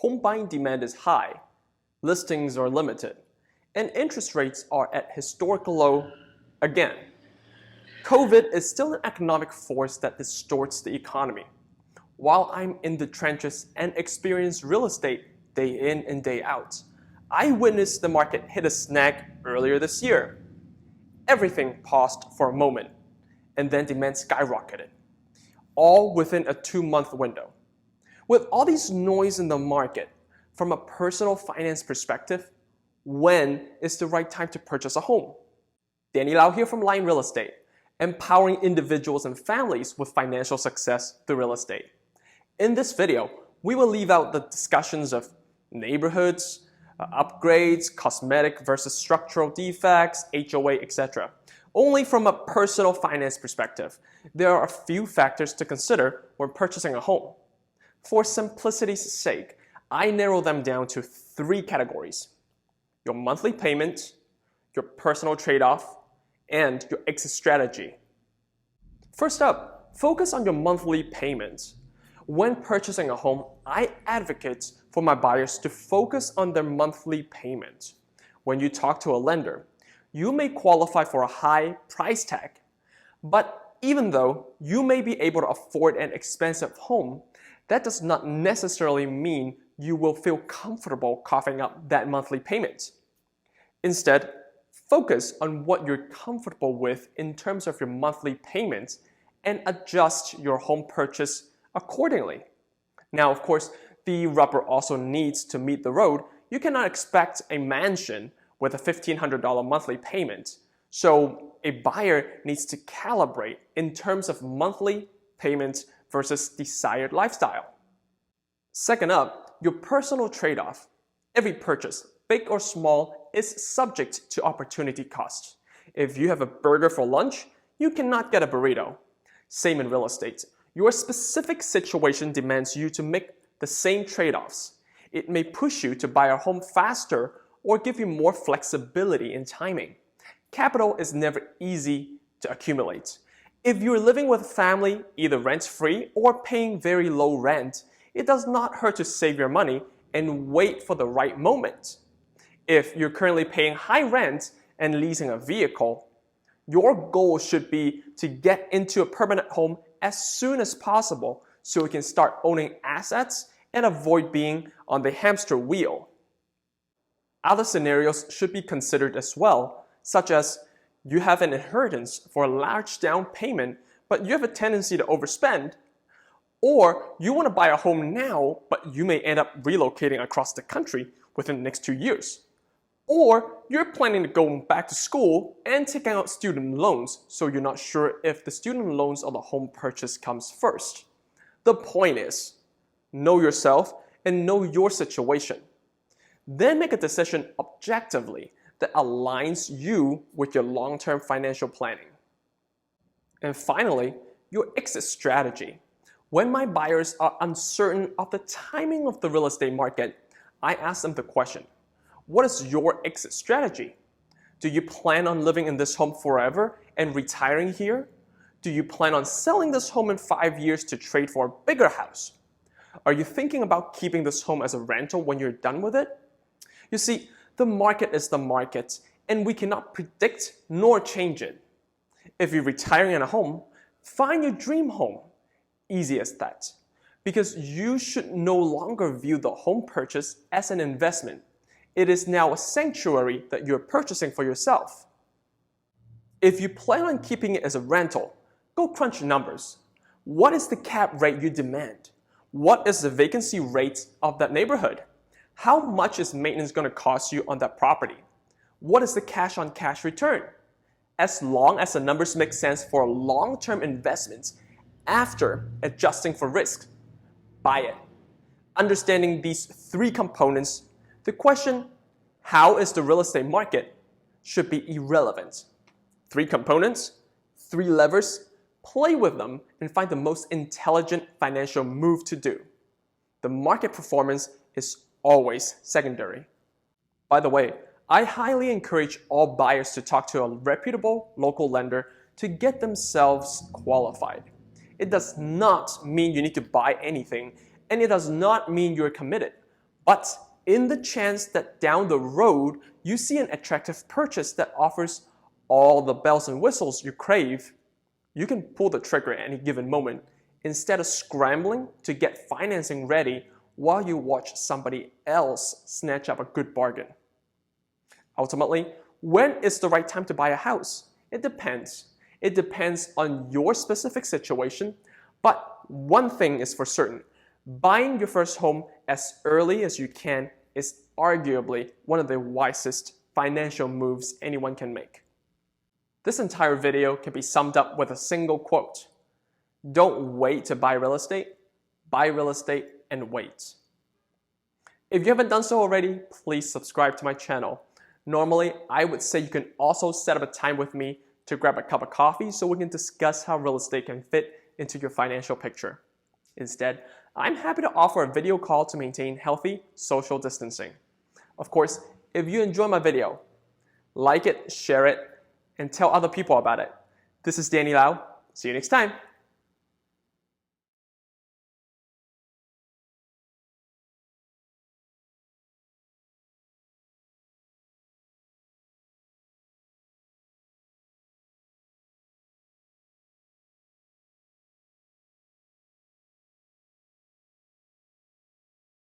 home buying demand is high, listings are limited, and interest rates are at historical low again. COVID is still an economic force that distorts the economy. While I'm in the trenches and experience real estate day in and day out, I witnessed the market hit a snag earlier this year. Everything paused for a moment, and then demand skyrocketed, all within a 2-month window. With all these noise in the market, from a personal finance perspective, when is the right time to purchase a home? Danny Lau here from Line Real Estate, empowering individuals and families with financial success through real estate. In this video, we will leave out the discussions of neighborhoods, upgrades, cosmetic versus structural defects, HOA, etc. Only from a personal finance perspective, there are a few factors to consider when purchasing a home. For simplicity's sake, I narrow them down to 3 categories: your monthly payment, your personal trade-off, and your exit strategy. First up, focus on your monthly payments. When purchasing a home, I advocate for my buyers to focus on their monthly payment. When you talk to a lender, you may qualify for a high price tag, but even though you may be able to afford an expensive home, that does not necessarily mean you will feel comfortable coughing up that monthly payment. Instead, focus on what you're comfortable with in terms of your monthly payments and adjust your home purchase accordingly. Now, of course, the rubber also needs to meet the road. You cannot expect a mansion with a $1,500 monthly payment. So a buyer needs to calibrate in terms of monthly payments versus desired lifestyle. Second up, your personal trade-off. Every purchase, big or small, is subject to opportunity cost. If you have a burger for lunch, you cannot get a burrito. Same in real estate. Your specific situation demands you to make the same trade-offs. It may push you to buy a home faster or give you more flexibility in timing. Capital is never easy to accumulate. If you're living with a family, either rent-free or paying very low rent, it does not hurt to save your money and wait for the right moment. If you're currently paying high rent and leasing a vehicle, your goal should be to get into a permanent home as soon as possible so you can start owning assets and avoid being on the hamster wheel. Other scenarios should be considered as well, such as you have an inheritance for a large down payment, but you have a tendency to overspend, or you want to buy a home now, but you may end up relocating across the country within the next 2 years. Or you're planning to go back to school and taking out student loans, so you're not sure if the student loans or the home purchase comes first. The point is, know yourself and know your situation. Then make a decision objectively that aligns you with your long-term financial planning. And finally, your exit strategy. When my buyers are uncertain of the timing of the real estate market, I ask them the question, what is your exit strategy? Do you plan on living in this home forever and retiring here? Do you plan on selling this home in 5 years to trade for a bigger house? Are you thinking about keeping this home as a rental when you're done with it? You see, the market is the market, and we cannot predict nor change it. If you're retiring in a home, find your dream home. Easy as that. Because you should no longer view the home purchase as an investment. It is now a sanctuary that you're purchasing for yourself. If you plan on keeping it as a rental, go crunch numbers. What is the cap rate you demand? What is the vacancy rate of that neighborhood? How much is maintenance going to cost you on that property? What is the cash-on-cash return? As long as the numbers make sense for long-term investments after adjusting for risk, buy it. Understanding these 3 components, the question, how is the real estate market, should be irrelevant. 3 components, 3 levers, play with them and find the most intelligent financial move to do. The market performance is always secondary. By the way, I highly encourage all buyers to talk to a reputable local lender to get themselves qualified. It does not mean you need to buy anything, and it does not mean you're committed. But in the chance that down the road you see an attractive purchase that offers all the bells and whistles you crave, you can pull the trigger at any given moment instead of scrambling to get financing ready while you watch somebody else snatch up a good bargain. Ultimately, when is the right time to buy a house? It depends. It depends on your specific situation, but one thing is for certain. Buying your first home as early as you can is arguably one of the wisest financial moves anyone can make. This entire video can be summed up with a single quote. Don't wait to buy real estate and wait. If you haven't done so already, please subscribe to my channel. Normally, I would say you can also set up a time with me to grab a cup of coffee so we can discuss how real estate can fit into your financial picture. Instead, I'm happy to offer a video call to maintain healthy social distancing. Of course, if you enjoy my video, like it, share it, and tell other people about it. This is Danny Lau. See you next time.